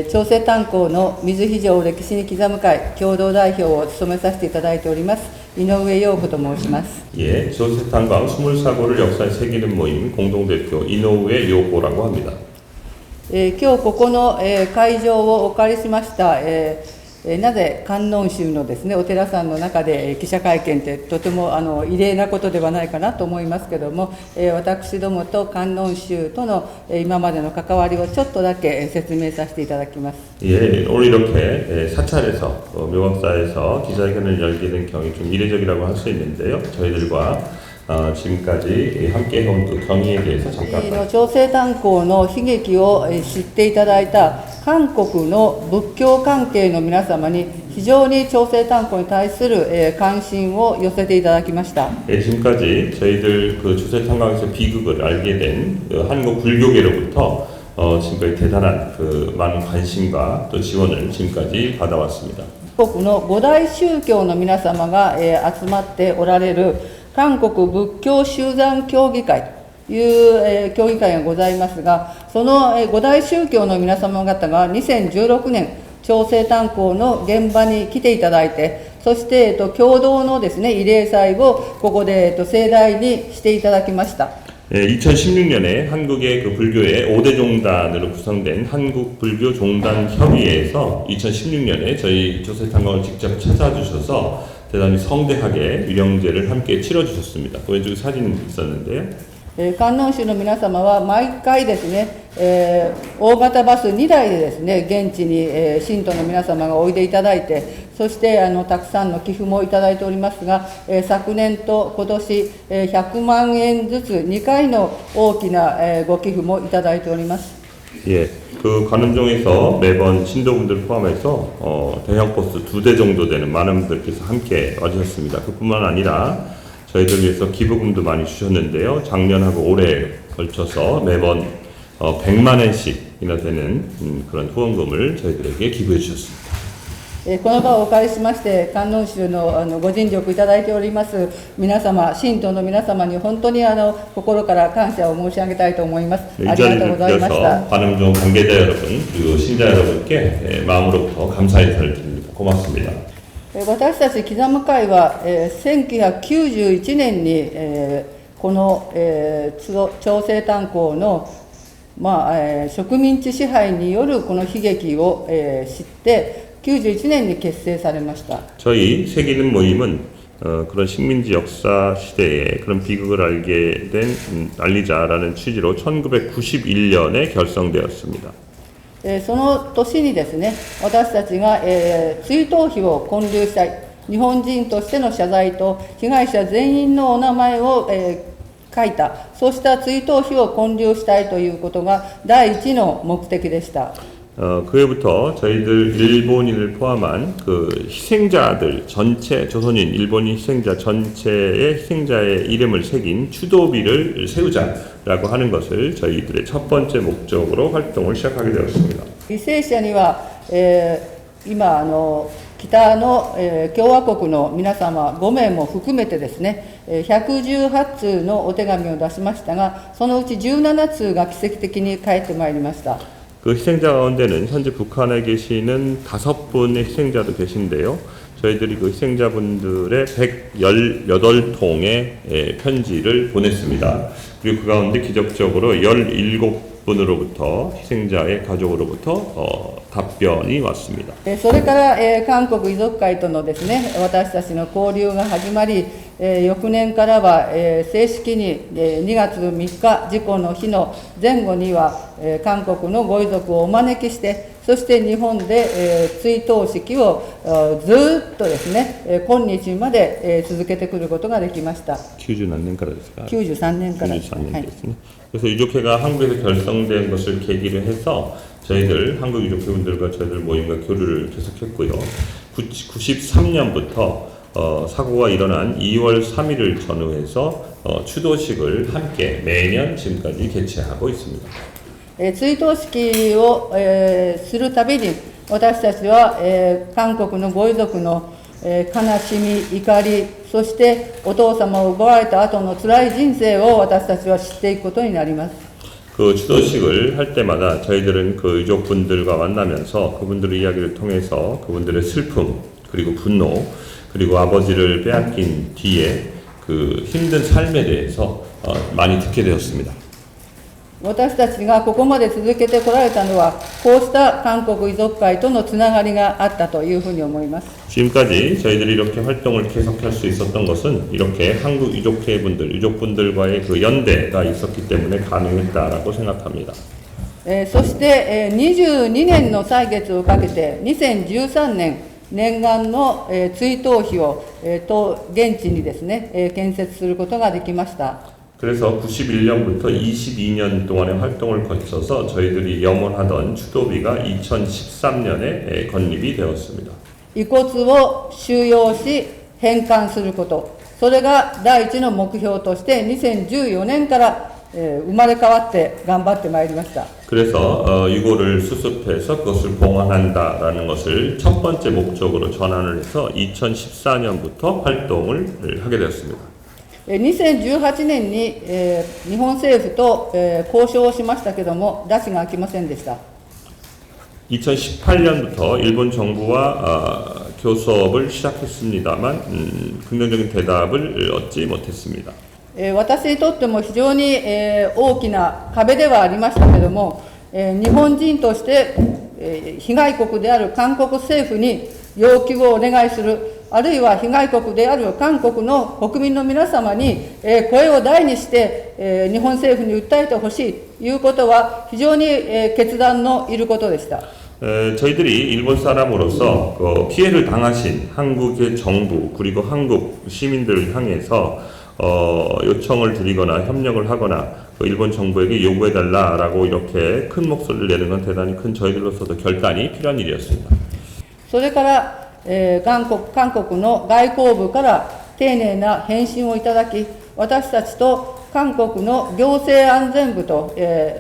朝鮮炭鉱の水非常歴史に刻む会共同代表を務めさせていただいております井上陽子と申します。예, 조세탄광 수물사고를 역사에 새기는 모임 공동대표 이노우에 요고라고 합니다. 今日ここの会場をお借りしました。なぜ観音宗のですね、お寺さんの中で記者会見ってとても異例なことではないかなと思いますけども、私どもと観音宗との今までの関わりをちょっとだけ説明させていただきます。 예, 오늘 이렇게 사찰에서 묘각사에서 기자회견을 열기는 경이 좀 이례적이라고 할 수 있는데요. 저희들과 지금까지 함께 해온 그 경위에 대해서 잠깐 朝鮮炭鉱の悲劇を知っていただいた韓国の仏教関係の皆様に非常に朝鮮炭鉱に対する関心を寄せていただきました。 예, 지금까지 저희들 그 조세탄광에서 비극을 알게 된 한국 불교계로부터 지금까지 대단한 그 많은 관심과 또 지원을 지금까지 받아왔습니다. 韓国の五大宗教の皆様が集まっておられる韓国仏教集団協議会という協議会がございますが、その五大宗教の皆様方が2016年朝鮮炭鉱の現場に来ていただいて、そして共同のですね慰霊祭をここで盛大にしていただきました。 2016년에 한국의 그 불교의 5대 종단으로 구성된 한국불교종단협의회에서 2016년에 저희 조세탄광을 직접 찾아주셔서 대단히 성대하게 유령제를 함께 치러주셨습니다. 그 왼쪽에 사진 있었는데요. 観音宗の皆様は毎回ですね、大型バス2台でですね、現地に、信徒の皆様がおいでいただいて、そしてたくさんの寄付もいただいておりますが、昨年と今年、100万円ずつ2回の大きな、ご寄付もいただいております。 예, 그 관음종에서 매번 신도분들 포함해서 대형 버스 2대 정도 되는 많은 분들께서 함께 와주셨습니다. 그뿐만 아니라 저희들 위해서 기부금도 많이 주셨는데요. 작년하고 올해 걸쳐서 매번 100만 원씩이나 되는 그런 후원금을 저희들에게 기부해 주셨습니다. この場をお借りしまして観音宗のご尽力いただいております皆様、信徒の皆様に本当に心から感謝を申し上げたいと思います。ありがとうございました。 관음종 관계자 여러분 그리고 신자 여러분께 마음으로부터 감사 인사를 드립니다. 고맙습니다. 私たち刻む会は1991年にこの朝鮮炭鉱の植民地支配によるこの悲劇を知って91年に結成されました。 저희 새기는 모임은 그런 식민지 역사 시대에 그런 비극을 알리자라는 취지로 1991년에 결성되었습니다. その年にですね、私たちが追悼碑を建立したい、日本人としての謝罪と被害者全員のお名前を書いた、そうした追悼碑を建立したいということが第一の目的でした。 그해부터 저희들 일본인을 포함한 그 희생자들 전체, 조선인, 일본인 희생자 전체의 희생자의 이름을 새긴 추도비를 세우자라고 하는 것을 저희들의 첫 번째 목적으로 활동을 시작하게 되었습니다. 犠牲者には、今北の、共和国の皆様5名も含めてですね、118通のお手紙を出しましたが、そのうち17通が奇跡的に返ってまいりました。 그 희생자 가운데는 현재 북한에 계시는 5분의 희생자도 계신데요. 저희들이 그 희생자분들의 118통의 편지를 보냈습니다. 그리고 그 가운데 기적적으로 17분으로부터 희생자의 가족으로부터 답변이 왔습니다. それから、韓国遺族会とのですね、私たちの交流が始まり、翌年からは、正式に、2月3日事故の日の前後には、韓国のご遺族をお招きして、そして日本で、追悼式をずっとですね、今日まで、続けてくることができました。 90몇年からですか? 93年から。 93년 됐습니다. 그래서 유족회가 한국에서 결성된 것을 계기로 해서 저희들 한국 유족회분들과 저희들 모임과 교류를 계속했고요. 93년부터 사고가 일어난 2월 3일을 전후해서 추도식을 함께 매년 지금까지 개최하고 있습니다. 追悼式を、するたびに私たちは、韓国のご遺族の、悲しみ、怒り、そしてお父様を奪われた後の辛い人生を私たちは知っていくことになります。그 추도식을 할 때마다 저희들은 그 유족분들과 만나면서 그분들의 이야기를 통해서 그분들의 슬픔, 그리고 분노, 그리고 아버지를 빼앗긴 뒤에 그 힘든 삶에 대해서 많이 듣게 되었습니다. 私たちがここまで続けてこられたのは、こうした韓国遺族会とのつながりがあったというふうに思います。 지금까지 저희들이 이렇게 활동을 계속할 수 있었던 것은 이렇게 한국 유족회분들, 유족분들과의 그 연대가 있었기 때문에 가능했다라고 생각합니다. そして、22年の歳月をかけて、2013年、念願の、追悼碑を、現地にですね、建設することができました。 그래서 91년부터 22년 동안의 활동을 거쳐서 저희들이 염원하던 추도비가 2013년에 건립이 되었습니다. 遺骨を収容し返還すること、それが第一の目標として2014年から、生まれ変わって頑張ってまいりました。 그래서 유골을 수습해서 그것을 봉헌한다라는 것을 첫 번째 목적으로 전환을 해서 2014년부터 활동을 하게 되었습니다. 2018年に、日本政府と、交渉をしましたけども、拉致が開きませんでした。 2018년부터 일본 정부와 교섭을 시작했습니다만 긍정적인 대답을 얻지 못했습니다. 私にとっても非常に、大きな壁ではありましたけども、日本人として、被害国である韓国政府に要求をお願いする、あるいは被害国である韓国の国民の皆様に、声を大にして、日本政府に訴えてほしいということは非常に、決断のいることでした。 저희들이 일본 사람으로서 피해를 당하신 한국의 정부 그리고 한국 시민들을 향해서 요청을 드리거나 협력을 하거나 일본 정부에게 요구해달라라고 이렇게 큰 목소리를 내는 건 대단히 큰 저희들로서도 결단이 필요한 일이었습니다. それから、韓国の外交部から丁寧な返信をいただき、私たちと韓国の行政安全部と、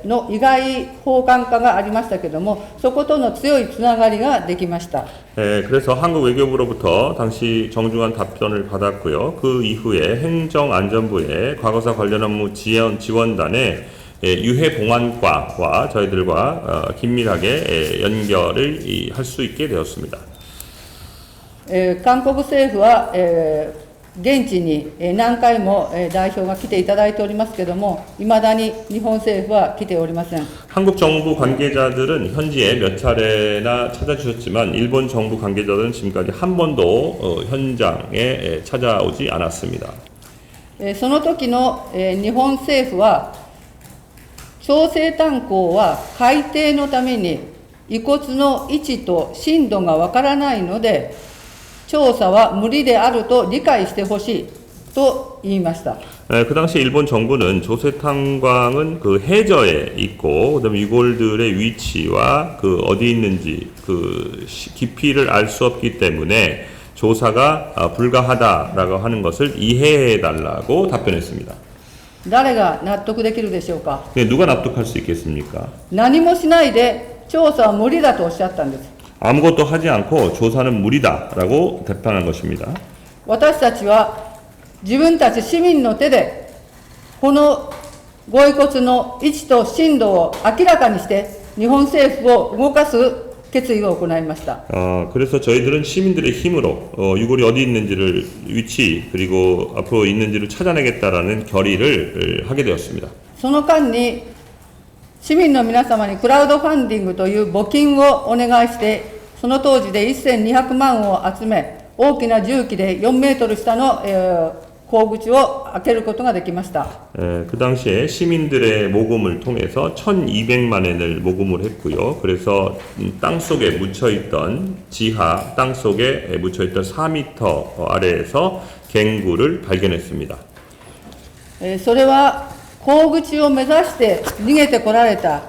の意外訪韓化がありましたけれども、そことの強いつながりができました。 그래서 한국 외교부로부터 당시 정중한 답변을 받았고요. 그 이후에 행정안전부의 과거사 관련 업무 지원단의 유해 봉안과와 저희들과 긴밀하게 연결을 할 수 있게 되었습니다. 韓国政府は、現地に何回も代表が来ていただいておりますけれども、いまだに日本政府は来ておりません。 한국 정부 관계자들은 현지에 몇 차례나 찾아주셨지만 일본 정부 관계자들은 지금까지 한 번도 현장에 찾아오지 않았습니다. その時の日本政府は、調整炭鉱は海底のために遺骨の位置と深度がわからないので、調査は無理であると理解してほしいと言いました。 그 당시 일본 정부는 조세탄광은 그 해저에 있고 그다음에 유골들의 위치와 그 어디 있는지 그 깊이를 알 수 없기 때문에 조사가 불가하다라고 하는 것을 이해해 달라고 답변했습니다. 誰が納得できるでしょうか。 누가 납득할 수 있겠습니까? 何もしないで調査は無理だとおっしゃったんです。 아무것도 하지 않고 조사는 무리다라고 답변한 것입니다. 私たちは自分たち市民の手でこのご遺骨の位置と深度を明らかにして日本政府を動かす決意を行いました。 그래서 저희들은 시민들의 힘으로 유골이 어디 있는지를 위치 그리고 앞으로 있는지를 찾아내겠다라는 결의를 하게 되었습니다. その間に市民の皆様にクラウドファンディングという募金をお願いして、その当時で1200万を集め、大きな重機で4メートル下の、坑口を開けることができました。 그 당시에 시민들의 모금을 통해서 1200만 엔을 모금을 했고요. 그래서 땅 속에 묻혀있던 지하 땅 속에 묻혀있던 4m 아래에서 갱구를 발견했습니다. それは坑口を目指して逃げてこられた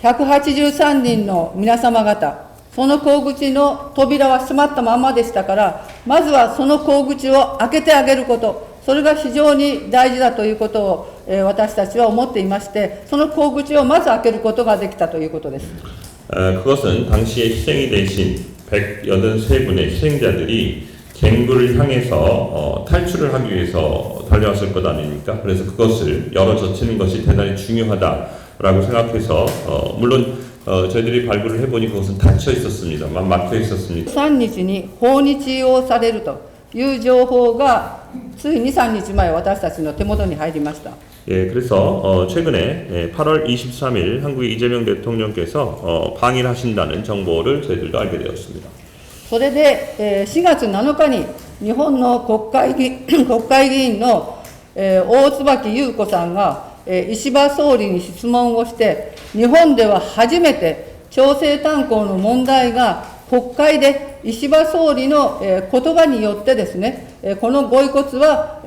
183人の皆様方、その坑口の扉は閉まったままでしたから、まずはその坑口を開けてあげること、それが非常に大事だということを、私たちは思っていまして、その坑口をまず開けることができたということです。 그것은 당시에 희생이 되신 183분의 희생자들이 갱구를 향해서 탈출을 하기 위해서 달려왔을 것 아닙니까? 그래서 그것을 열어젖히는 것이 대단히 중요하다라고 생각해서 물론 저희들이 발굴을 해보니 그것은 닫혀 있었습니다만 막혀 있었습니다. 3日に訪日をされるという情報がついに3日前私たちの手元に入りました。 예, 그래서 최근에 8월 23일 한국의 이재명 대통령께서 방일하신다는 정보를 저희들도 알게 되었습니다. それで4月7日に日本の国会議員の大椿優子さんが石破総理に質問をして、日本では初めて朝鮮炭鉱の問題が国会で石破総理の言葉によってですね、このご遺骨は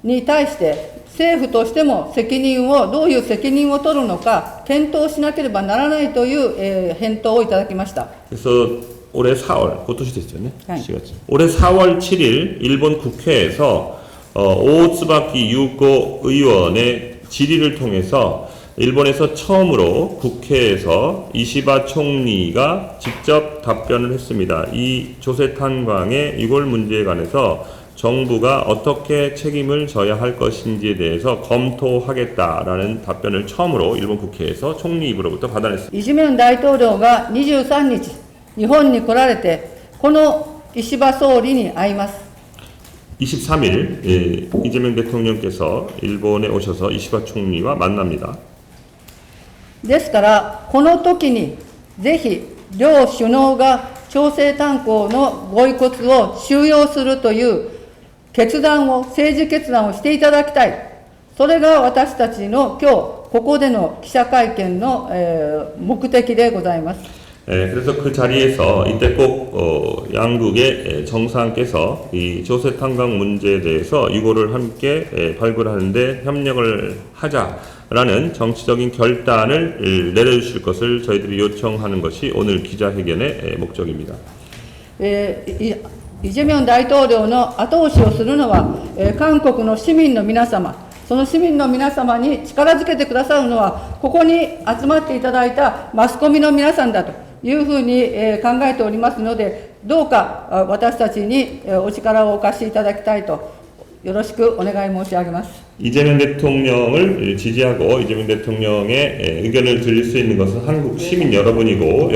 に対して政府としても責任をどういう責任を取るのか検討しなければならないという返答をいただきました。 그래서 올해 4월, 그것도 됐죠, 네? 네. 올해 4월 7일 일본 국회에서 오츠바키 유고 의원의 질의를 통해서 일본에서 처음으로 국회에서 이시바 총리가 직접 답변을 했습니다. 이 조세탄광의 이골 문제에 관해서 정부가 어떻게 책임을 져야 할 것인지에 대해서 검토하겠다라는 답변을 처음으로 일본 국회에서 총리 입으로부터 받아냈습니다. イ・ジェミョン大統領が23日、日本に来られて、この石破総理に会います。 23일 이재명 대통령께서 일본에 오셔서 이시바 총리와 만납니다. ですから、この時にぜひ両首脳が朝鮮炭鉱のご遺骨を収容するという政治決断をしていただきたい。それが私たちの今日、ここでの記者会見の目的でございます。 그래서 그 자리에서 이때 꼭 양국의 정상께서 이 조세탄광 문제에 대해서 이거를 함께 발굴하는데 협력을 하자라는 정치적인 결단을 내려주실 것을 저희들이 요청하는 것이 오늘 기자회견의 목적입니다. イ・ジェミョン大統領の後押しをするのは、韓国の市民の皆様、その市民の皆様に力づけてくださるのは、ここに集まっていただいたマスコミの皆さんだというふうに考えておりますので、どうか私たちにお力をお貸しいただきたいと、よろしくお願い申し上げます。 이재명 대통령을 지지하고 이재명 대통령의 의견을 들을 수 있는 것은 한국 시민 여러분이고,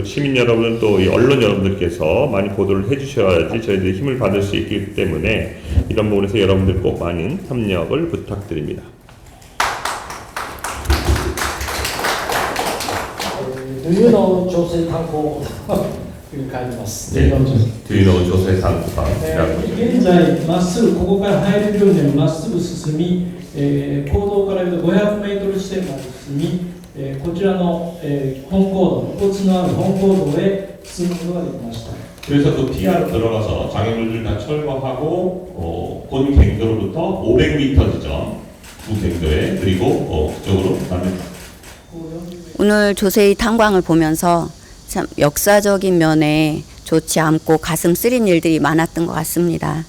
시민 여러분은 또 이 언론 여러분들께서 많이 보도를 해주셔야지 저희들이 힘을 받을 수 있기 때문에 이런 부분에서 여러분들 꼭 많은 협력을 부탁드립니다. 冬の朝鮮炭鉱振り返ります。 네, 뒤로 조세탄광. 現在まっすぐここから入れるようにまっすぐ進み、坑道から言うと500メートル地点まで進み、こちらの、本坑道、骨のある本坑道へ進むことができました。 그래서 그 피아로 들어가서 장애물들 다 철거하고 본 갱도로부터 500m 지점 두 갱도에 그리고 그쪽으로 갑니다. 오늘 조세의 탄광을 보면서 참 역사적인 면에 좋지 않고 가슴 쓰린 일들이 많았던 것 같습니다.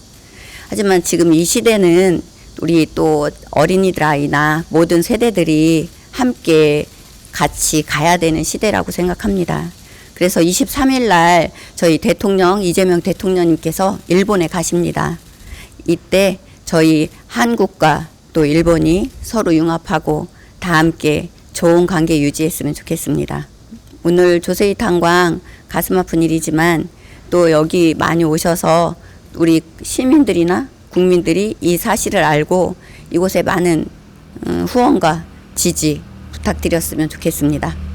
하지만 지금 이 시대는 우리 또 어린이들 아이나 모든 세대들이 함께 같이 가야 되는 시대라고 생각합니다. 그래서 23일 날 저희 대통령 이재명 대통령님께서 일본에 가십니다. 이때 저희 한국과 또 일본이 서로 융합하고 다 함께 좋은 관계 유지했으면 좋겠습니다. 오늘 조세의 탄광 가슴 아픈 일이지만 또 여기 많이 오셔서 우리 시민들이나 국민들이 이 사실을 알고 이곳에 많은 후원과 지지 부탁드렸으면 좋겠습니다.